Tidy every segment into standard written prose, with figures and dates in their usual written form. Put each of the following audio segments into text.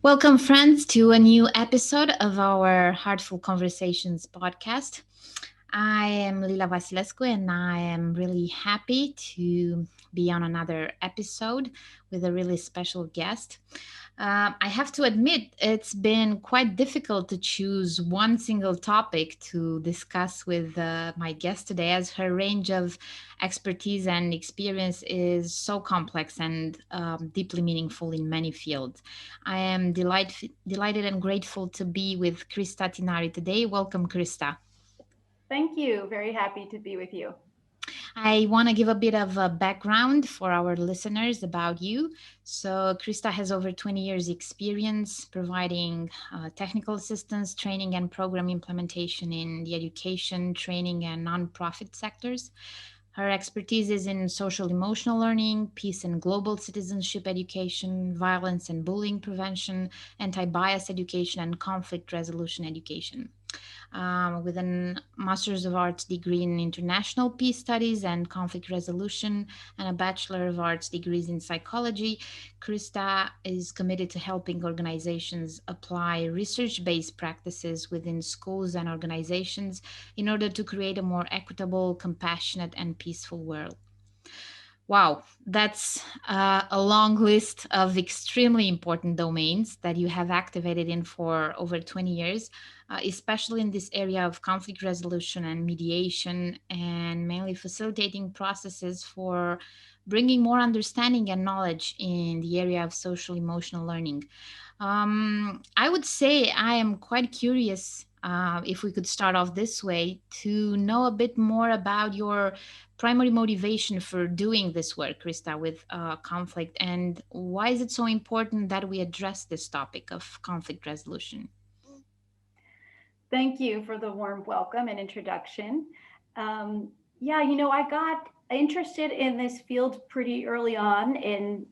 Welcome, friends, to a new episode of our Heartful Conversations podcast. I am Lila Vasilescu, and I am really happy to be on another episode with a really special guest. I have to admit, it's been quite difficult to choose one single topic to discuss with my guest today, as her range of expertise and experience is so complex and deeply meaningful in many fields. I am delighted and grateful to be with Christa Tinari today. Welcome, Christa. Thank you. Very happy to be with you. I want to give a bit of a background for our listeners about you. So, Krista has over 20 years' experience providing technical assistance, training, and program implementation in the education, training, and nonprofit sectors. Her expertise is in social emotional learning, peace and global citizenship education, violence and bullying prevention, anti bias education, and conflict resolution education. With a Master's of Arts degree in International Peace Studies and Conflict Resolution and a Bachelor of Arts degrees in Psychology. Krista is committed to helping organizations apply research based practices within schools and organizations in order to create a more equitable, compassionate, and peaceful world. Wow, that's a long list of extremely important domains that you have activated in for over 20 years, especially in this area of conflict resolution and mediation, and mainly facilitating processes for bringing more understanding and knowledge in the area of social emotional learning. I would say I am quite curious. If we could start off this way, to know a bit more about your primary motivation for doing this work, Krista, with conflict, and why is it so important that we address this topic of conflict resolution? Thank you for the warm welcome and introduction. I got interested in this field pretty early on, in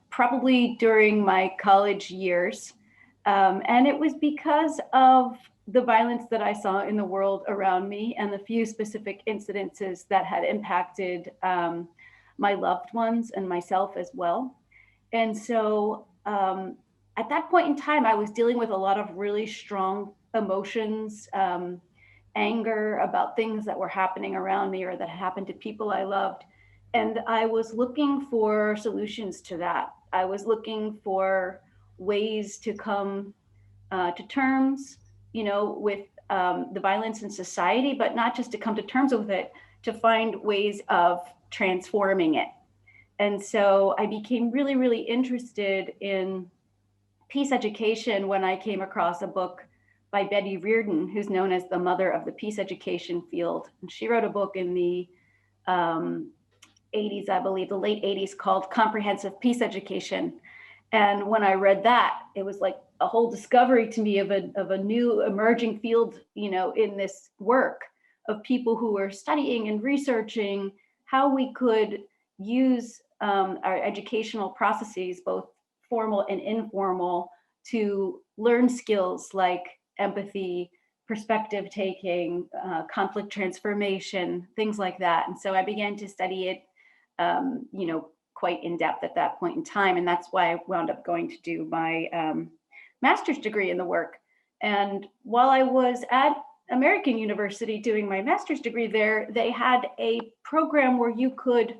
probably during my college years. And it was because of the violence that I saw in the world around me and the few specific incidences that had impacted my loved ones and myself as well. And so at that point in time, I was dealing with a lot of really strong emotions, anger about things that were happening around me or that happened to people I loved. And I was looking for solutions to that. I was looking for ways to come to terms, with the violence in society, but not just to come to terms with it, to find ways of transforming it. And so I became really, really interested in peace education when I came across a book by Betty Reardon, who's known as the mother of the peace education field. And she wrote a book in the um, 80s, I believe, the late 80s, called Comprehensive Peace Education. And when I read that, it was like a whole discovery to me of a new emerging field, in this work of people who were studying and researching how we could use our educational processes, both formal and informal, to learn skills like empathy, perspective taking, conflict transformation, things like that. And so I began to study it, quite in depth at that point in time. And that's why I wound up going to do my master's degree in the work. And while I was at American University doing my master's degree there, they had a program where you could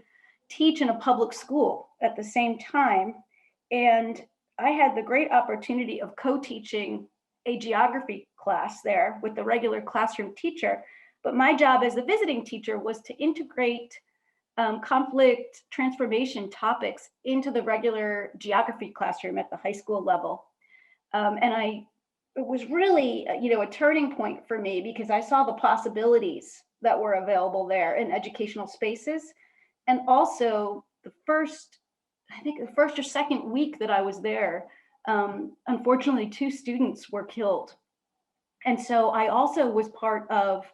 teach in a public school at the same time. And I had the great opportunity of co-teaching a geography class there with the regular classroom teacher. But my job as a visiting teacher was to integrate conflict transformation topics into the regular geography classroom at the high school level. It was really, a turning point for me because I saw the possibilities that were available there in educational spaces. And also I think the first or second week that I was there, unfortunately, two students were killed. And so I also was part of,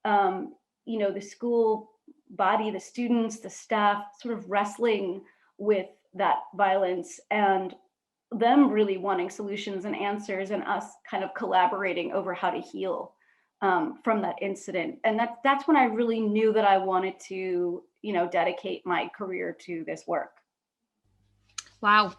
the school body, the students, the staff, sort of wrestling with that violence and them really wanting solutions and answers, and us kind of collaborating over how to heal from that incident. And that's when I really knew that I wanted to, dedicate my career to this work. Wow.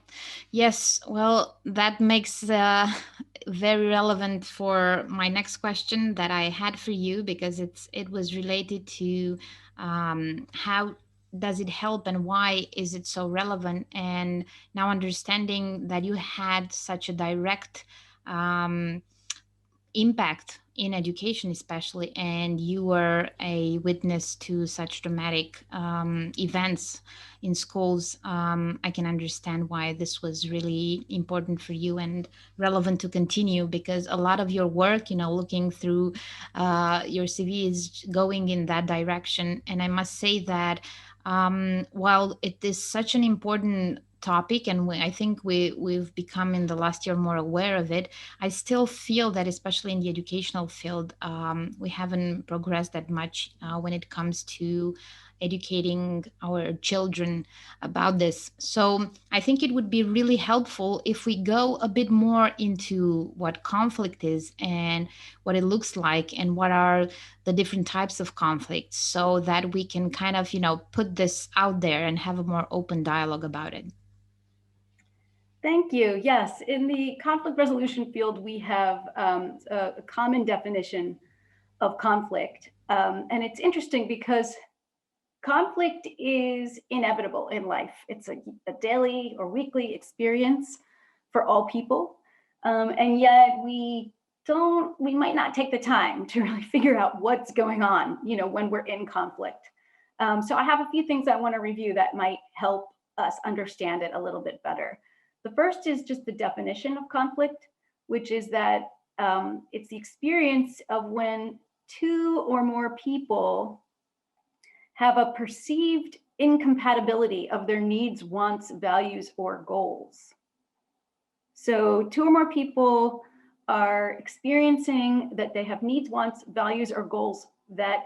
Yes. Well, that makes very relevant for my next question that I had for you, because it was related to how does it help and why is it so relevant? And now understanding that you had such a direct um, impact in education, especially, and you were a witness to such dramatic events in schools. I can understand why this was really important for you and relevant to continue, because a lot of your work, looking through your CV, is going in that direction. And I must say that while it is such an important topic, and I think we've become in the last year more aware of it, I still feel that, especially in the educational field, we haven't progressed that much when it comes to educating our children about this. So I think it would be really helpful if we go a bit more into what conflict is and what it looks like and what are the different types of conflicts, so that we can kind of, put this out there and have a more open dialogue about it. Thank you. Yes, in the conflict resolution field, we have a common definition of conflict. And it's interesting because conflict is inevitable in life. It's a daily or weekly experience for all people. And yet we might not take the time to really figure out what's going on, when we're in conflict. So I have a few things I want to review that might help us understand it a little bit better. The first is just the definition of conflict, which is that it's the experience of when two or more people have a perceived incompatibility of their needs, wants, values, or goals. So, two or more people are experiencing that they have needs, wants, values, or goals that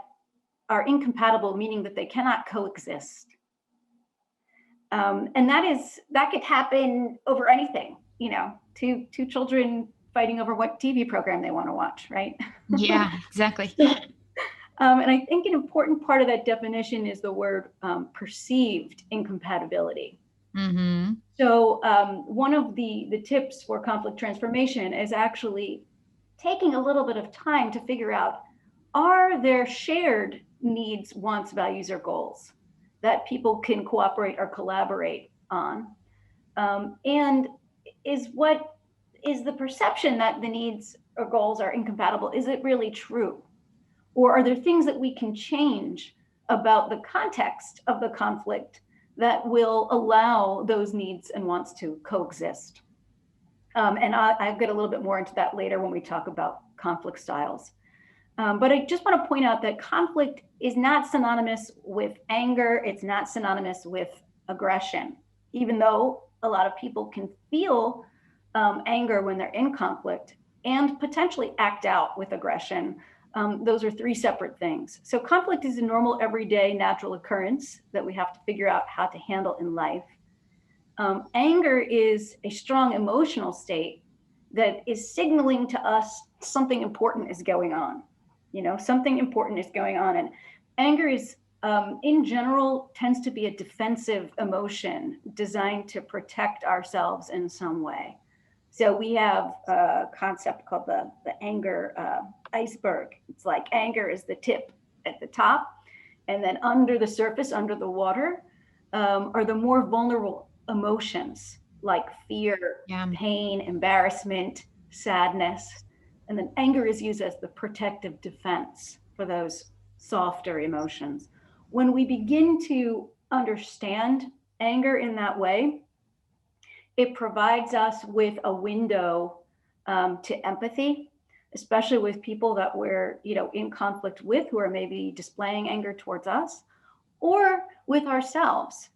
are incompatible, meaning that they cannot coexist. And that could happen over anything, two children fighting over what TV program they want to watch, right? Yeah, exactly. And I think an important part of that definition is the word perceived incompatibility. Mm-hmm. So one of the tips for conflict transformation is actually taking a little bit of time to figure out, are there shared needs, wants, values, or goals that people can cooperate or collaborate on? And is the perception that the needs or goals are incompatible, is it really true? Or are there things that we can change about the context of the conflict that will allow those needs and wants to coexist? And I'll get a little bit more into that later when we talk about conflict styles. But I just want to point out that conflict is not synonymous with anger. It's not synonymous with aggression, even though a lot of people can feel anger when they're in conflict and potentially act out with aggression. Those are three separate things. So conflict is a normal, everyday, natural occurrence that we have to figure out how to handle in life. Anger is a strong emotional state that is signaling to us something important is going on. Something important is going on. And anger is, in general, tends to be a defensive emotion designed to protect ourselves in some way. So we have a concept called the anger iceberg. It's like anger is the tip at the top, and then under the surface, under the water, are the more vulnerable emotions like fear, Yeah. pain, embarrassment, sadness. And then anger is used as the protective defense for those softer emotions. When we begin to understand anger in that way, it provides us with a window to empathy, especially with people that we're in conflict with, who are maybe displaying anger towards us, or with ourselves.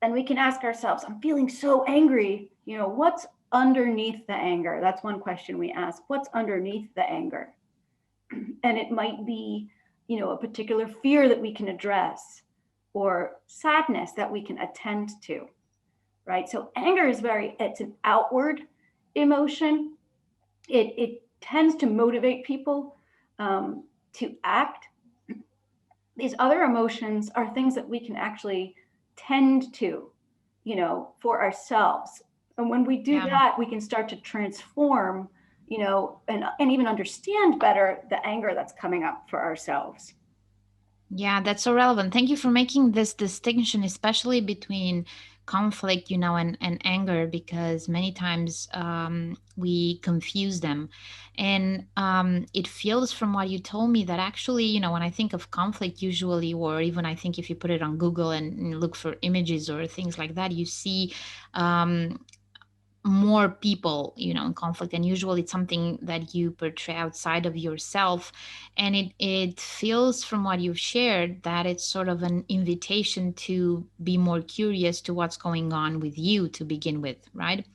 And we can ask ourselves, I'm feeling so angry, what's underneath the anger? That's one question we ask. What's underneath the anger? And it might be a particular fear that we can address, or sadness that we can attend to. Right? So anger is it's an outward emotion. It tends to motivate people to act. These other emotions are things that we can actually tend to for ourselves. And when we do Yeah. that, we can start to transform, and even understand better the anger that's coming up for ourselves. Yeah, that's so relevant. Thank you for making this distinction, especially between conflict, and anger, because many times we confuse them. And it feels from what you told me that actually, when I think of conflict, usually, or even I think if you put it on Google and look for images or things like that, you see um, more people in conflict, and usually it's something that you portray outside of yourself. And it feels from what you've shared that it's sort of an invitation to be more curious to what's going on with you to begin with, right?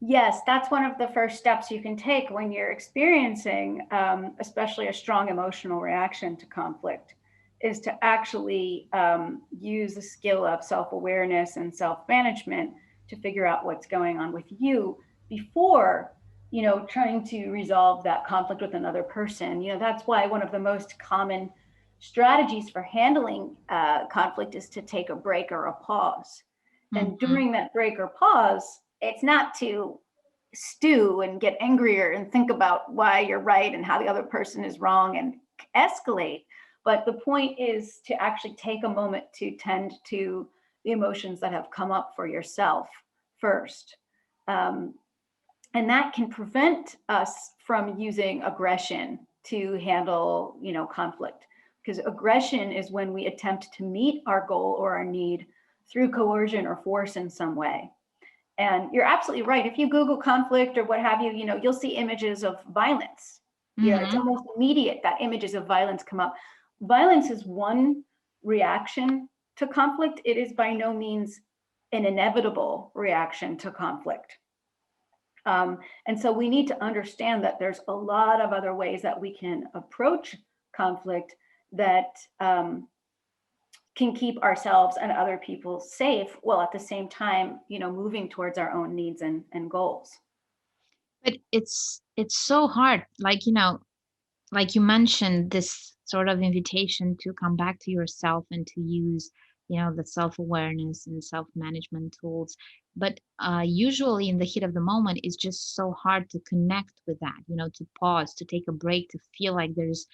Yes, that's one of the first steps you can take when you're experiencing, especially a strong emotional reaction to conflict, is to actually use the skill of self awareness and self management to figure out what's going on with you before, trying to resolve that conflict with another person. That's why one of the most common strategies for handling conflict is to take a break or a pause. And Hmm. during that break or pause, it's not to stew and get angrier and think about why you're right and how the other person is wrong and escalate. But the point is to actually take a moment to tend to the emotions that have come up for yourself first. Um, and that can prevent us from using aggression to handle, conflict. Because aggression is when we attempt to meet our goal or our need through coercion or force in some way. And you're absolutely right. If you Google conflict or what have you, you'll see images of violence. It's Hmm. almost immediate that images of violence come up. Violence is one reaction to conflict. It is by no means an inevitable reaction to conflict. And so we need to understand that there's a lot of other ways that we can approach conflict that can keep ourselves and other people safe, while at the same time, moving towards our own needs and goals. But it's so hard, like you mentioned, this sort of invitation to come back to yourself and to use the self-awareness and self-management tools. But usually in the heat of the moment, it's just so hard to connect with that, to pause, to take a break, to feel like there's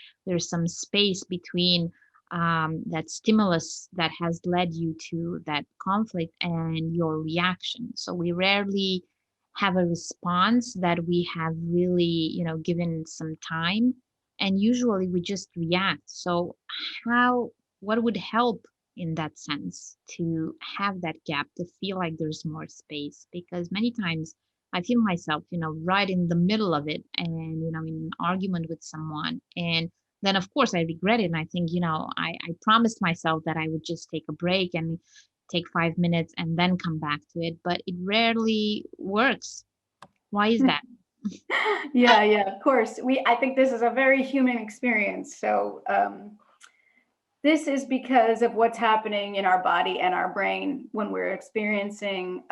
some space between that stimulus that has led you to that conflict and your reaction. So we rarely have a response that we have really given some time, and usually we just react. So how what would help in that sense to have that gap, to feel like there's more space? Because many times I feel myself right in the middle of it, and in an argument with someone, and then of course I regret it, and I think I promised myself that I would just take a break and take 5 minutes and then come back to it, but it rarely works. Why is that? Yeah, of course. I think this is a very human experience. So this is because of what's happening in our body and our brain when we're experiencing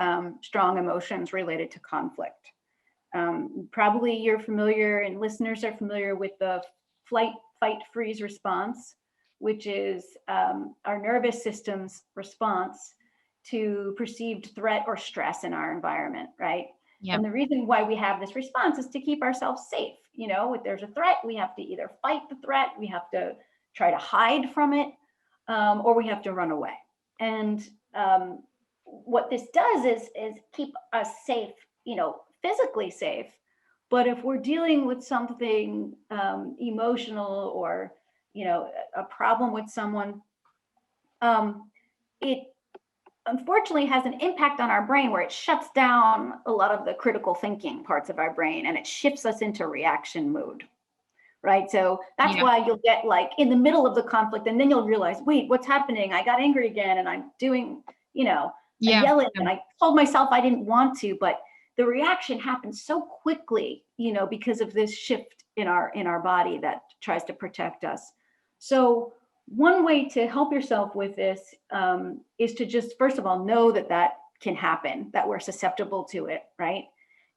strong emotions related to conflict. Probably you're familiar, and listeners are familiar with the flight, fight, freeze response, which is our nervous system's response to perceived threat or stress in our environment, right? Yeah. And the reason why we have this response is to keep ourselves safe. If there's a threat, we have to either fight the threat, we have to try to hide from it, or we have to run away. And what this does is keep us safe, physically safe. But if we're dealing with something emotional, or a problem with someone, it unfortunately has an impact on our brain, where it shuts down a lot of the critical thinking parts of our brain, and it shifts us into reaction mode. Right. So that's Yeah. why you'll get like in the middle of the conflict, and then you'll realize, wait, what's happening? I got angry again, and I'm doing, I Yeah. yell it, and I told myself I didn't want to, but the reaction happens so quickly, because of this shift in our body that tries to protect us. So one way to help yourself with this is to just first of all know that that can happen, that we're susceptible to it, right?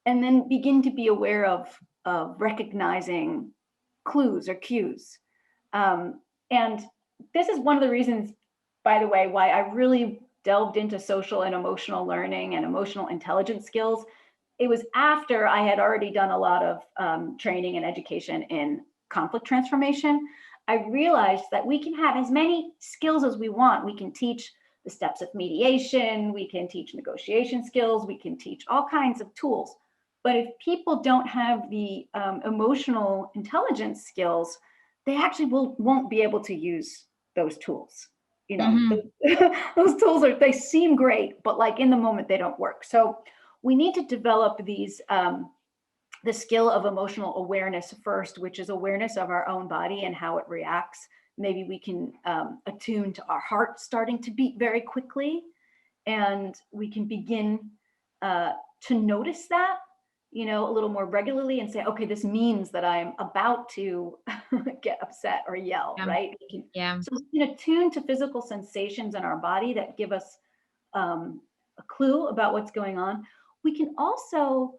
And then begin to be aware of recognizing clues or cues. And this is one of the reasons, by the way, why I really delved into social and emotional learning and emotional intelligence skills, it was after I had already done a lot of training and education in conflict transformation. I realized that we can have as many skills as we want. We can teach the steps of mediation, we can teach negotiation skills, we can teach all kinds of tools. But if people don't have the emotional intelligence skills, they actually won't be able to use those tools. You know, Mm-hmm. those tools they seem great, but like in the moment, they don't work. So we need to develop these the skill of emotional awareness first, which is awareness of our own body and how it reacts. Maybe we can attune to our heart starting to beat very quickly, and we can begin to notice that, you know, a little more regularly and say, okay, this means that I'm about to get upset or yell, Yeah. right? Yeah. So we can attune to physical sensations in our body that give us a clue about what's going on. We can also,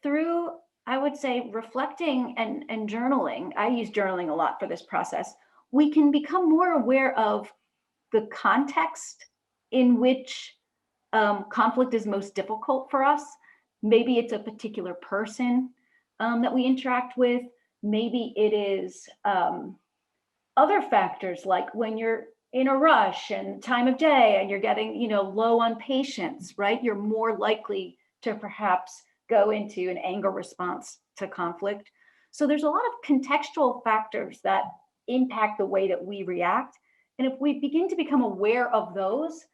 through, I would say, reflecting and journaling, I use journaling a lot for this process, we can become more aware of the context in which conflict is most difficult for us. Maybe it's a particular person that we interact with. Maybe it is other factors like when you're in a rush and time of day and you're getting, you know, low on patience, right? You're more likely to perhaps go into an anger response to conflict. So there's a lot of contextual factors that impact the way that we react. And if we begin to become aware of those,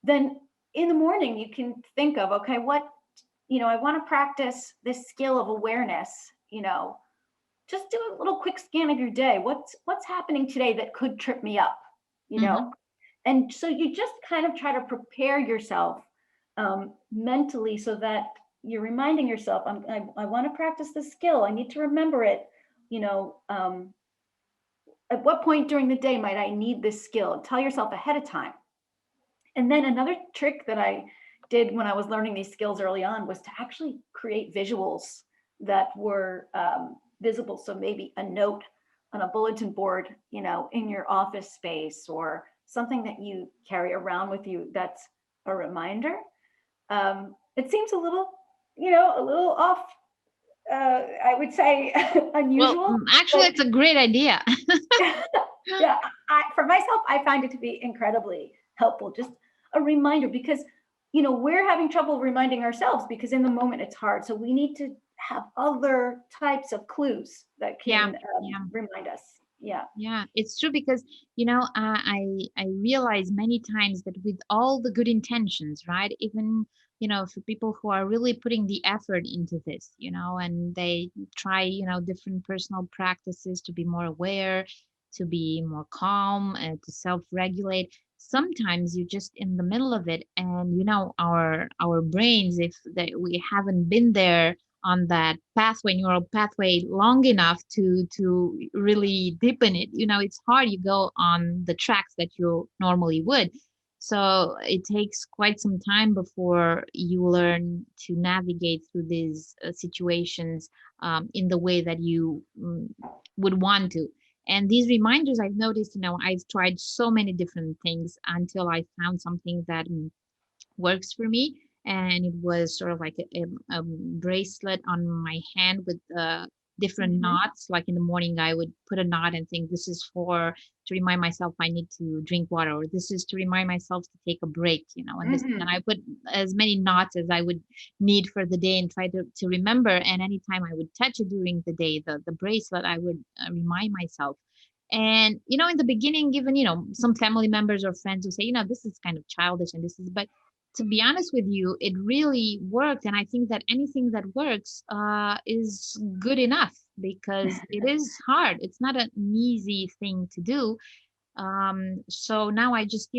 then in the morning you can think of, okay, what, you know, I want to practice this skill of awareness, you know, just do a little quick scan of your day. What's happening today that could trip me up, you Mm-hmm. know? And so you just kind of try to prepare yourself mentally so that you're reminding yourself, I want to practice this skill. I need to remember it. You know, at what point during the day might I need this skill? Tell yourself ahead of time. And then another trick that I did when I was learning these skills early on was to actually create visuals that were visible. So maybe a note on a bulletin board, you know, in your office space, or something that you carry around with you that's a reminder. It seems a little, you know, a little off, I would say Well, unusual, actually, but it's a great idea. yeah, for myself, I find it to be incredibly helpful. Just a reminder, because you know we're having trouble reminding ourselves because in the moment it's hard. So we need to have other types of clues that Yeah. can Yeah. remind us. Yeah. Yeah, it's true because I realize many times that with all the good intentions, right? Even for people who are really putting the effort into this, and they try different personal practices to be more aware, to be more calm, to self-regulate. Sometimes you're just in the middle of it, and our brains, if we haven't been there on that pathway, neural pathway, long enough to really deepen it. It's hard. You go on the tracks that you normally would. So it takes quite some time before you learn to navigate through these situations in the way that you would want to. And these reminders, I've noticed, I've tried so many different things until I found something that works for me. And it was sort of like a bracelet on my hand with different Mm-hmm. knots. Like in the morning, I would put a knot and think this is for to remind myself I need to drink water, or this is to remind myself to take a break, and this. And Mm-hmm. I put as many knots as I would need for the day and try to remember. And anytime I would touch it during the day, the bracelet, I would remind myself. And in the beginning, even some family members or friends will say, this is kind of childish, and this is, but to be honest with you, it really worked. And I think that anything that works is good enough because it is hard. It's not an easy thing to do. So now I just,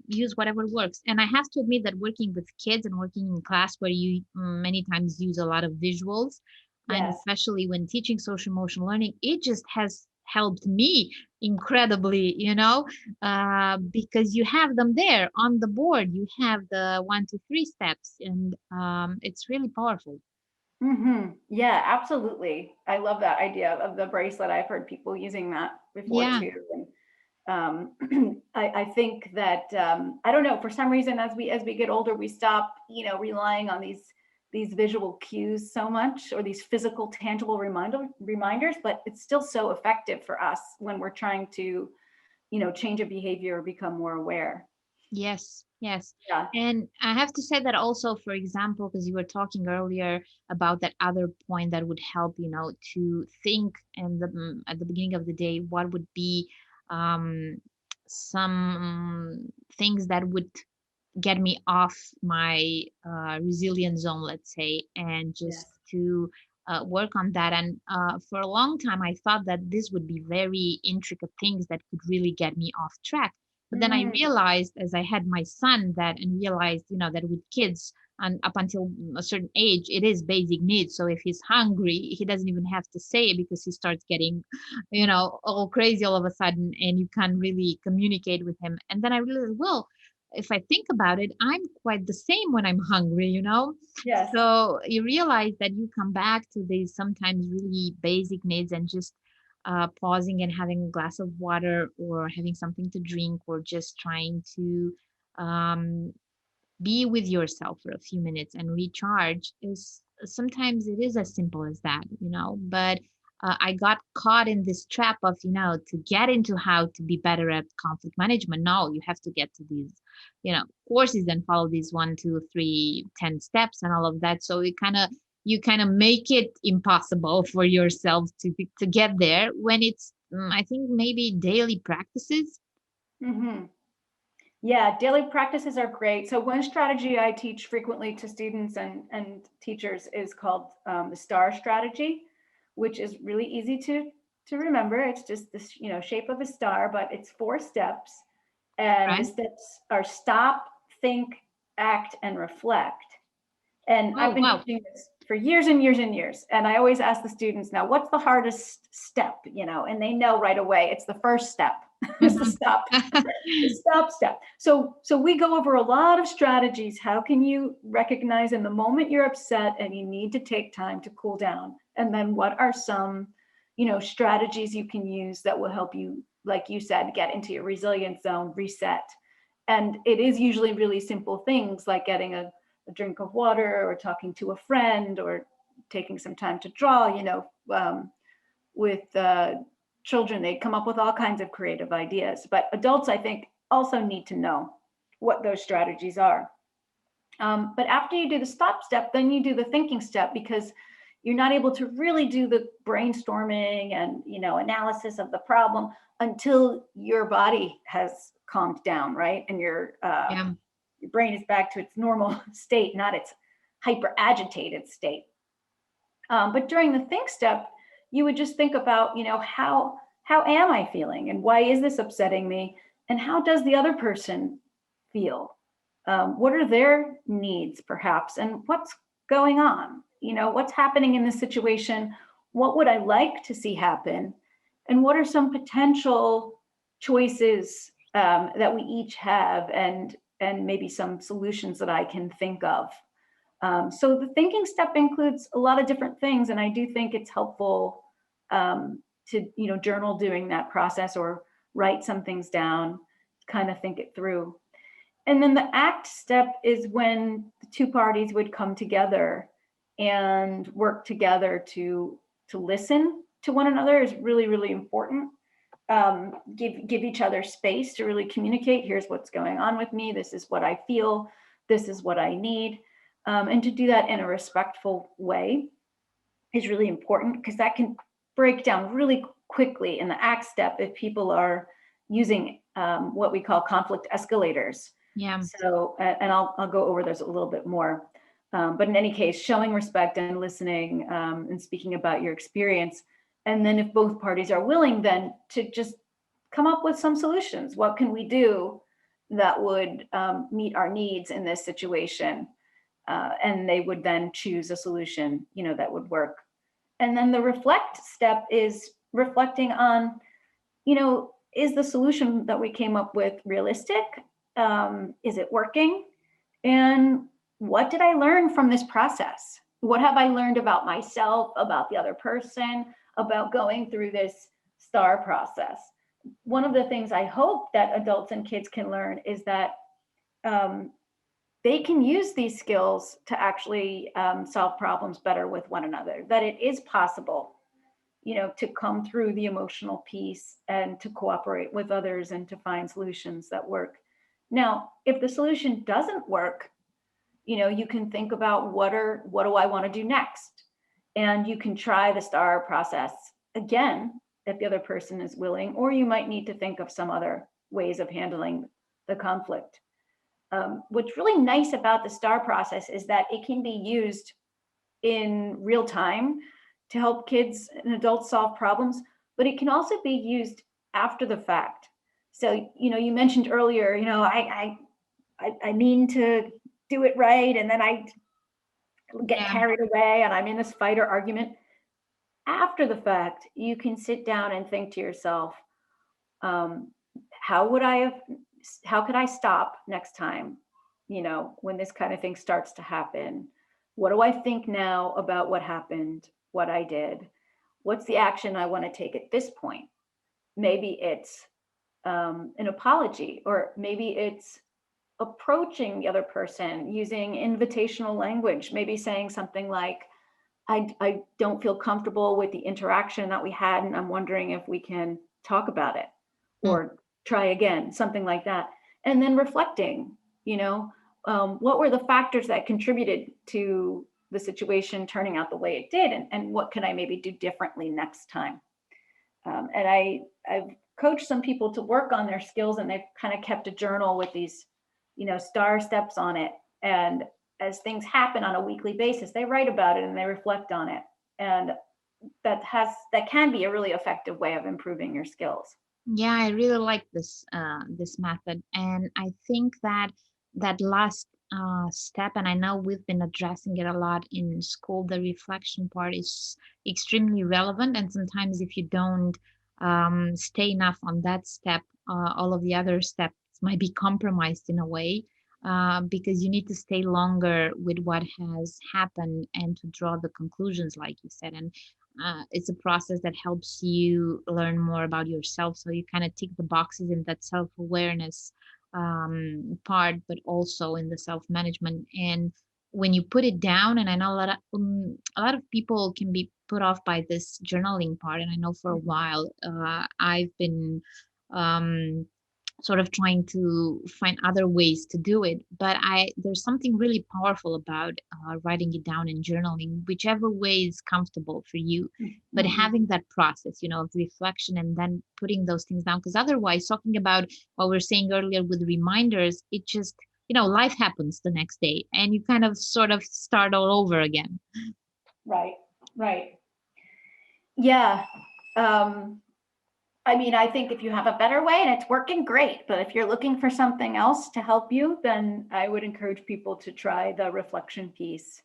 use whatever works. And I have to admit that working with kids and working in class where you many times use a lot of visuals, and Yes. especially when teaching social emotional learning, it just has helped me incredibly, because you have them there on the board. You have the 1, 2, 3 steps, and it's really powerful. Mm-hmm. Yeah, absolutely. I love that idea of the bracelet. I've heard people using that before Yeah. too. I think that I don't know, for some reason as we get older, we stop, relying on these visual cues so much, or these physical tangible reminders, but it's still so effective for us when we're trying to, change a behavior or become more aware. Yes, yes. Yeah. And I have to say that also, for example, because you were talking earlier about that other point that would help, to think and at the beginning of the day, what would be um, some things that would get me off my resilient zone, let's say, and just Yes. to work on that. And for a long time, I thought that this would be very intricate things that could really get me off track. But then I Mm, realized, as I had my son, and realized, that with kids, and up until a certain age, it is basic needs. So if he's hungry, he doesn't even have to say it, because he starts getting, all crazy all of a sudden, and you can't really communicate with him. And then I realized, well, if I think about it, I'm quite the same when I'm hungry. yes. So you realize that you come back to these sometimes really basic needs, and just pausing and having a glass of water, or having something to drink, or just trying to um, be with yourself for a few minutes and recharge, is sometimes it is as simple as that. But I got caught in this trap of, to get into how to be better at conflict management. No, you have to get to these, courses, and follow these 1, 2, 3, 10 steps and all of that. So you kind of make it impossible for yourself to get there, when it's, I think, maybe daily practices. Hmm. Yeah, daily practices are great. So one strategy I teach frequently to students and teachers is called the STAR strategy, which is really easy to remember. It's just this, shape of a star, but it's 4 steps. And the Right. steps are stop, think, act, and reflect. And I've Oh, been wow. teaching this for years and years and years. And I always ask the students, now, what's the hardest step? And they know right away it's the first step. It's the stop, the stop step. So we go over a lot of strategies. How can you recognize in the moment you're upset and you need to take time to cool down? And then what are some, strategies you can use that will help you, like you said, get into your resilience zone, reset. And it is usually really simple things like getting a drink of water, or talking to a friend, or taking some time to draw. With children, they come up with all kinds of creative ideas. But adults, I think, also need to know what those strategies are. But after you do the stop step, then you do the thinking step, because you're not able to really do the brainstorming and analysis of the problem until your body has calmed down, right? And Yeah. your brain is back to its normal state, not its hyper agitated state. But during the think step, you would just think about, how am I feeling, and why is this upsetting me, and how does the other person feel? What are their needs, perhaps, and what's going on? What's happening in this situation? What would I like to see happen? And what are some potential choices that we each have, and maybe some solutions that I can think of? So the thinking step includes a lot of different things, and I do think it's helpful to journal during that process, or write some things down, kind of think it through. And then the act step is when the two parties would come together and work together to listen to one another. Is really, really important. Give each other space to really communicate. Here's what's going on with me. This is what I feel. This is what I need. And to do that in a respectful way is really important, because that can break down really quickly in the act step if people are using what we call conflict escalators. Yeah. So, and I'll go over those a little bit more. But in any case, showing respect and listening, and speaking about your experience. And then if both parties are willing, then to just come up with some solutions. What can we do that would meet our needs in this situation? And they would then choose a solution, that would work. And then the reflect step is reflecting on, is the solution that we came up with realistic? Is it working? And what did I learn from this process? What have I learned about myself, about the other person, about going through this STAR process? one of the things I hope that adults and kids can learn is that they can use these skills to actually solve problems better with one another, that it is possible, to come through the emotional piece and to cooperate with others and to find solutions that work. Now, if the solution doesn't work, you can think about what do I want to do next? And you can try the STAR process again if the other person is willing, or you might need to think of some other ways of handling the conflict. What's really nice about the STAR process is that it can be used in real time to help kids and adults solve problems, but it can also be used after the fact. So, you mentioned earlier, I mean to do it right, and then I get Yeah. carried away and I'm in this fight or argument. After the fact, you can sit down and think to yourself, um, how could I stop next time, when this kind of thing starts to happen? What do I think now about what happened, what I did? What's the action I want to take at this point? Maybe it's an apology, or maybe it's approaching the other person using invitational language, maybe saying something like, I don't feel comfortable with the interaction that we had, and I'm wondering if we can talk about it Mm. or try again, something like that. And then reflecting, what were the factors that contributed to the situation turning out the way it did, and what can I maybe do differently next time? And I've coached some people to work on their skills, and they've kind of kept a journal with these, STAR steps on it. And as things happen on a weekly basis, they write about it and they reflect on it. And that can be a really effective way of improving your skills. Yeah, I really like this method, and I think that that last step, and I know we've been addressing it a lot in school. The reflection part is extremely relevant, and sometimes if you don't stay enough on that step, all of the other steps might be compromised in a way. Because you need to stay longer with what has happened and to draw the conclusions, like you said. And it's a process that helps you learn more about yourself. So you kind of tick the boxes in that self awareness part, but also in the self management. And when you put it down, and I know a lot of people can be put off by this journaling part. And I know for a while I've been um, sort of trying to find other ways to do it, but I there's something really powerful about writing it down and journaling, whichever way is comfortable for you, but Mm-hmm. having that process, of reflection and then putting those things down, because otherwise, talking about what we were saying earlier with reminders, it just, life happens the next day and you kind of sort of start all over again. Right, right. Yeah. Um, I mean, I think if you have a better way and it's working, great. But if you're looking for something else to help you, then I would encourage people to try the reflection piece.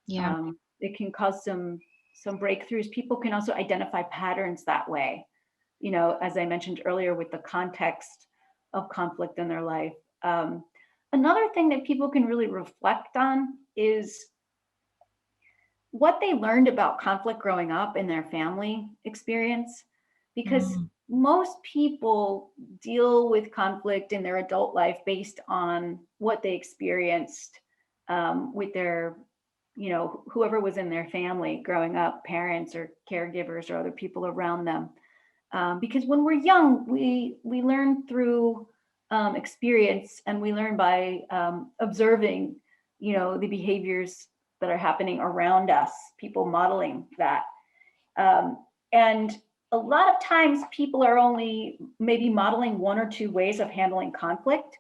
Yeah. It can cause some breakthroughs. People can also identify patterns that way. As I mentioned earlier, with the context of conflict in their life. Another thing that people can really reflect on is what they learned about conflict growing up in their family experience, because Mm. most people deal with conflict in their adult life based on what they experienced with their, whoever was in their family growing up, parents or caregivers or other people around them. Because when we're young, we learn through experience, and we learn by observing, the behaviors that are happening around us, people modeling that. And a lot of times people are only maybe modeling one or two ways of handling conflict.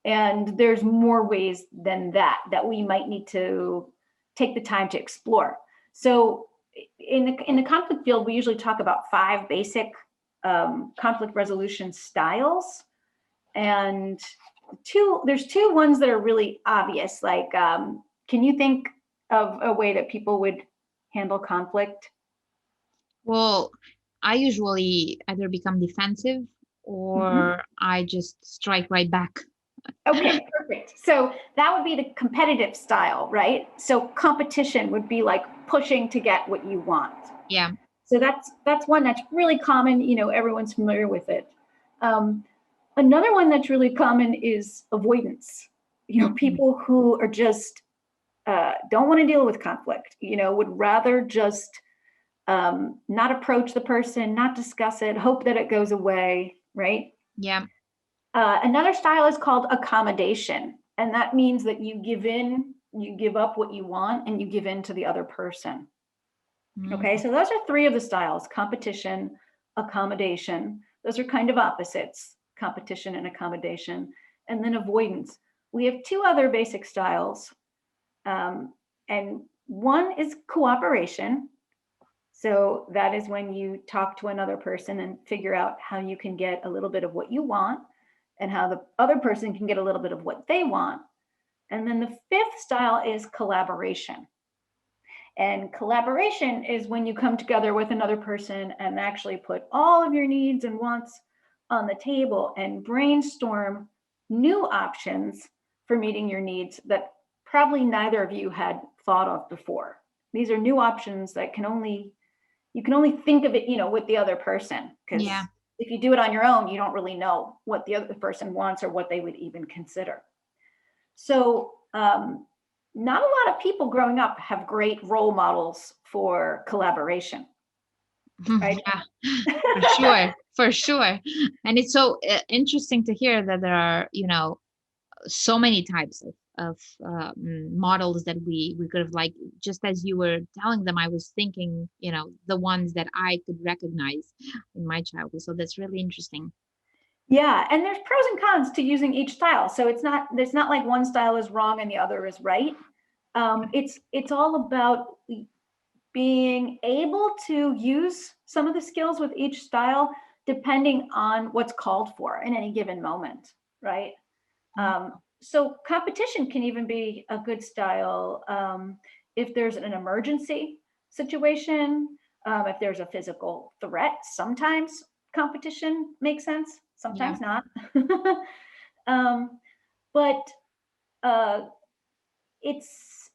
And there's more ways than that we might need to take the time to explore. So in the conflict field, we usually talk about 5 basic conflict resolution styles. And there's 2 ones that are really obvious. Like, can you think of a way that people would handle conflict? Well, I usually either become defensive Mhm. or I just strike right back. Okay, perfect. So that would be the competitive style, right? So competition would be like pushing to get what you want. Yeah. So that's one that's really common. Everyone's familiar with it. Another one that's really common is avoidance. People who are just don't want to deal with conflict, would rather just not approach the person, not discuss it, hope that it goes away, right? Yeah. Another style is called accommodation. And that means that you give up what you want, and you give in to the other person. Okay, so those are three of the styles: competition, accommodation. Those are kind of opposites, competition and accommodation. And then avoidance. We have two other basic styles. And one is cooperation. So that is when you talk to another person and figure out how you can get a little bit of what you want, and how the other person can get a little bit of what they want. And then the fifth style is collaboration. And collaboration is when you come together with another person and actually put all of your needs and wants on the table and brainstorm new options for meeting your needs that probably neither of you had thought of before. These are new options that you can only think of it, with the other person, because if you do it on your own, you don't really know what the other person wants or what they would even consider. So not a lot of people growing up have great role models for collaboration. Right? Yeah, for sure. And it's so interesting to hear that there are, so many types of models that we could have, like, just as you were telling them, I was thinking, the ones that I could recognize in my childhood. So that's really interesting. Yeah, and there's pros and cons to using each style. So it's not like one style is wrong and the other is right. It's all about being able to use some of the skills with each style depending on what's called for in any given moment, right? So competition can even be a good style if there's an emergency situation, if there's a physical threat. Sometimes competition makes sense, sometimes not. But it's,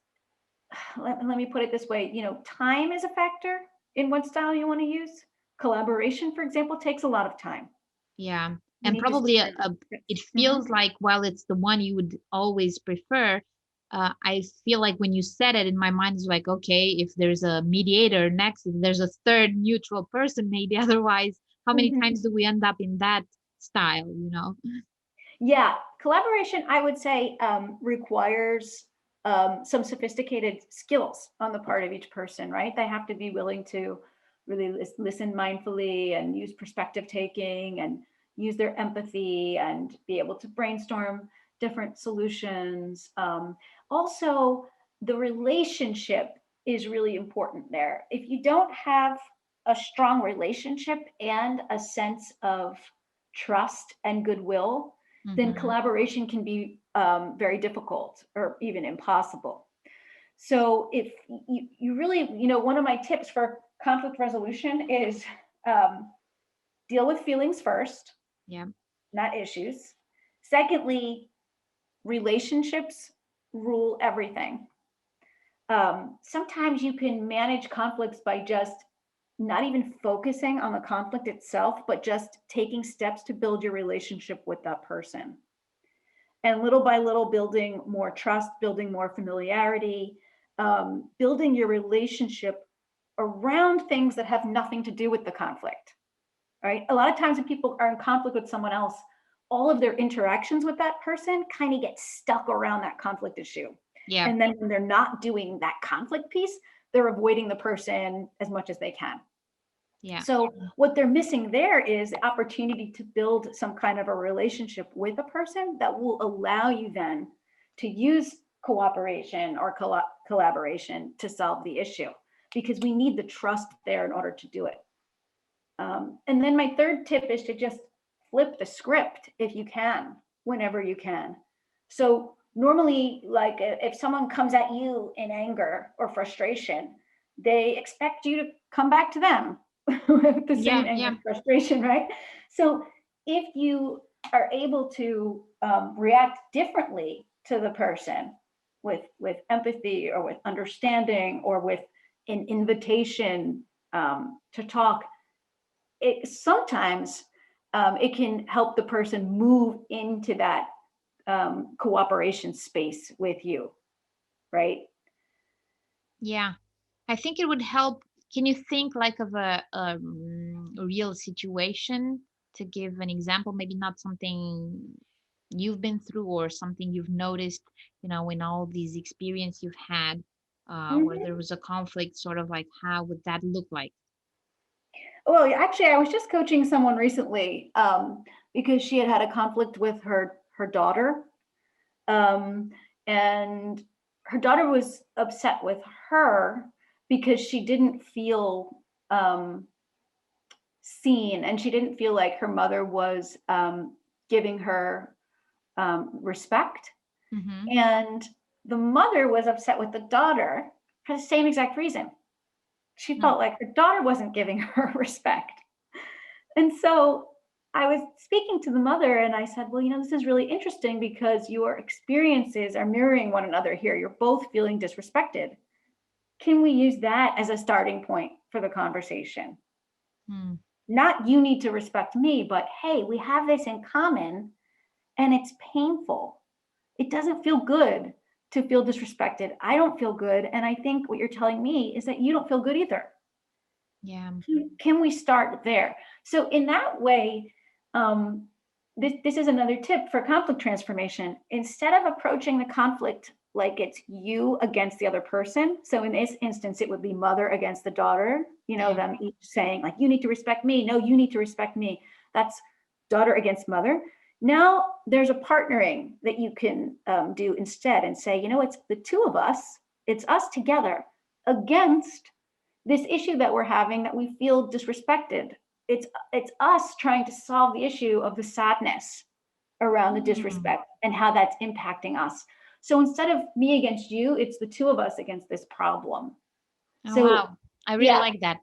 let me put it this way, time is a factor in what style you want to use. Collaboration, for example, takes a lot of time. Yeah. And probably it feels like, while it's the one you would always prefer, I feel like when you said it, in my mind is like, okay, if there's a mediator next, if there's a third neutral person, maybe. Otherwise, how many times do we end up in that style, Yeah, collaboration, I would say, requires some sophisticated skills on the part of each person, right? They have to be willing to really listen mindfully and use perspective taking and use their empathy and be able to brainstorm different solutions. Also, the relationship is really important there. If you don't have a strong relationship and a sense of trust and goodwill, then collaboration can be very difficult or even impossible. So if you really, one of my tips for conflict resolution is deal with feelings first, not issues. Secondly, relationships rule everything. Sometimes you can manage conflicts by just not even focusing on the conflict itself, but just taking steps to build your relationship with that person. And little by little, building more trust, building more familiarity, building your relationship around things that have nothing to do with the conflict, right? A lot of times when people are in conflict with someone else, all of their interactions with that person kind of get stuck around that conflict issue. Yeah. And then when they're not doing that conflict piece, they're avoiding the person as much as they can. Yeah. So what they're missing there is the opportunity to build some kind of a relationship with a person that will allow you then to use cooperation or collaboration to solve the issue, because we need the trust there in order to do it. And then my third tip is to just flip the script if you can, whenever you can. So normally, like if someone comes at you in anger or frustration, they expect you to come back to them with the same anger and frustration, right? So if you are able to react differently to the person with empathy or with understanding or with an invitation to talk, it sometimes it can help the person move into that cooperation space with you, right? Yeah, I think it would help. Can you think like of a real situation to give an example? Maybe not something you've been through or something you've noticed, in all these experience you've had, where Hmm. there was a conflict, sort of like how would that look like? Well, actually, I was just coaching someone recently because she had had a conflict with her daughter, um, and her daughter was upset with her because she didn't feel um, seen, and she didn't feel like her mother was giving her respect. Mm-hmm. And the mother was upset with the daughter for the same exact reason. She felt like her daughter wasn't giving her respect. And so I was speaking to the mother and I said, well, this is really interesting because your experiences are mirroring one another here. You're both feeling disrespected. Can we use that as a starting point for the conversation? Mm-hmm. Not you need to respect me, but hey, we have this in common and it's painful. It doesn't feel good to feel disrespected. I don't feel good. And I think what you're telling me is that you don't feel good either. Yeah. Can we start there? So, in that way, um, this is another tip for conflict transformation. Instead of approaching the conflict like it's you against the other person, so in this instance, it would be mother against the daughter, Yeah. them each saying, like, you need to respect me. No, you need to respect me. That's daughter against mother. Now there's a partnering that you can do instead and say, it's the two of us, it's us together against this issue that we're having that we feel disrespected. It's us trying to solve the issue of the sadness around the Mm. disrespect and how that's impacting us. So instead of me against you, it's the two of us against this problem. Oh, So wow. I really yeah, like that.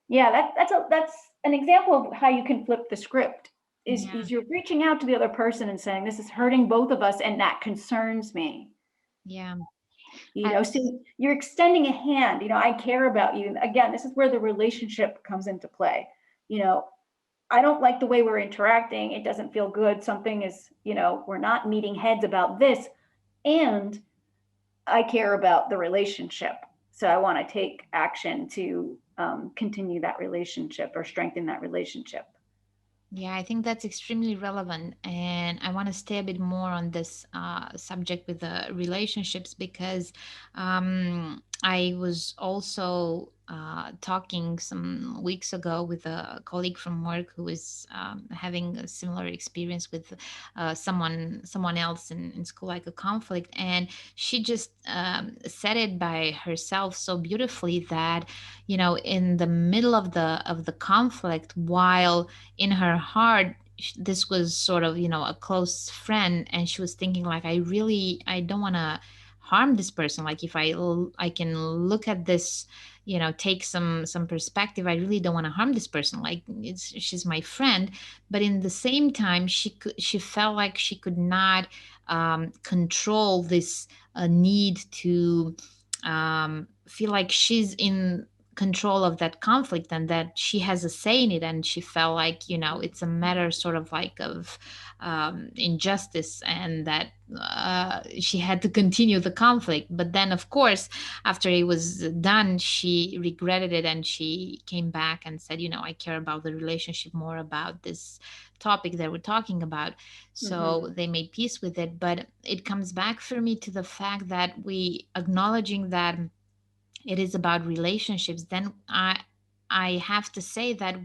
yeah, that's an example of how you can flip the script. Yeah. Is you're reaching out to the other person and saying, this is hurting both of us and that concerns me. Yeah. So Abs- you're extending a hand. I care about you. Again, this is where the relationship comes into play. you know I don't like the way we're interacting. It doesn't feel good. Something is, we're not meeting heads about this, and I care about the relationship, so I want to take action to continue that relationship or strengthen that relationship. Yeah, I think that's extremely relevant. And I want to stay a bit more on this subject with the relationships because I was also talking some weeks ago with a colleague from work who was having a similar experience with someone else in school, like a conflict. And she just said it by herself so beautifully that, in the middle of the conflict, while in her heart this was sort of a close friend, and she was thinking like, I don't want to harm this person. Like, if I can look at this, take some perspective, I really don't want to harm this person. Like, she's my friend. But in the same time, she felt like she could not control this need to feel like she's in control of that conflict and that she has a say in it. And she felt like, it's a matter sort of like of injustice, and that she had to continue the conflict. But then, of course, after it was done, she regretted it, and she came back and said, I care about the relationship more about this topic that we're talking about. Mm-hmm. So they made peace with it. But it comes back for me to the fact that we acknowledging that it is about relationships, then I have to say that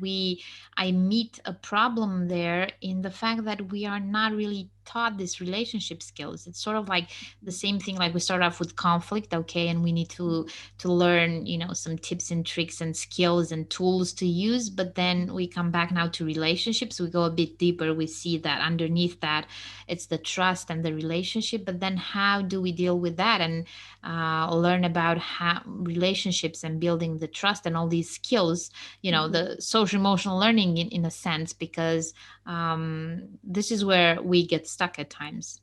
I meet a problem there in the fact that we are not really taught these relationship skills. It's sort of like the same thing, like we start off with conflict, okay, and we need to learn, some tips and tricks and skills and tools to use. But then we come back now to relationships, we go a bit deeper, we see that underneath that it's the trust and the relationship. But then how do we deal with that and learn about how relationships and building the trust and all these skills, Mm-hmm. the social emotional learning in a sense, because this is where we get stuck at times.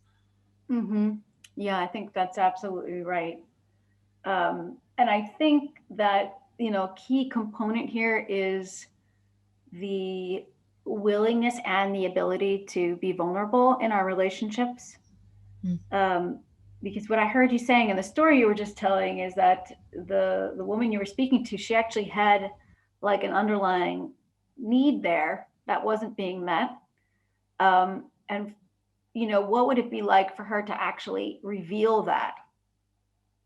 Mm-hmm. Yeah, I think that's absolutely right. And I think that, key component here is the willingness and the ability to be vulnerable in our relationships. Mm. Um, because what I heard you saying in the story you were just telling is that the woman you were speaking to, she actually had like an underlying need there that wasn't being met. And what would it be like for her to actually reveal that,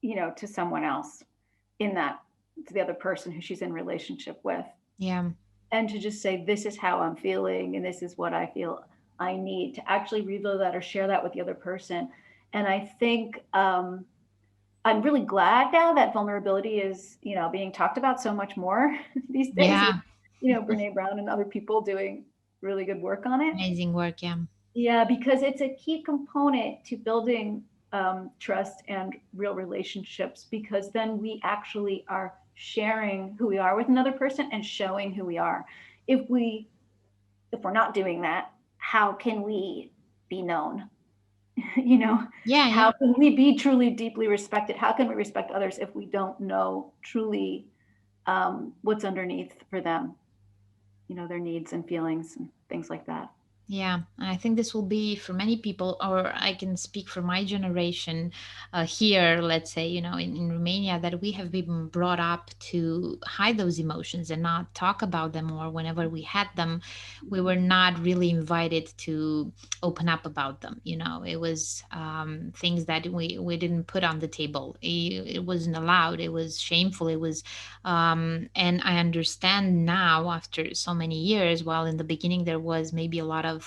to someone else, in that to the other person who she's in relationship with, Yeah. and to just say, this is how I'm feeling and this is what I feel I need, to actually reveal that or share that with the other person. And I think I'm really glad now that vulnerability is, being talked about so much more these days with, Yeah. Brene Brown and other people doing really good work on it. Amazing work. Yeah. Yeah, because it's a key component to building trust and real relationships, because then we actually are sharing who we are with another person and showing who we are. If we're not doing that, how can we be known? you know, Yeah. how Yeah. can we be truly deeply respected? How can we respect others if we don't know truly what's underneath for them, their needs and feelings and things like that? Yeah, I think this will be for many people, or I can speak for my generation here, let's say, in Romania, that we have been brought up to hide those emotions and not talk about them, or whenever we had them, we were not really invited to open up about them. It was things that we didn't put on the table. It wasn't allowed. It was shameful. It was, and I understand now after so many years, while in the beginning there was maybe a lot of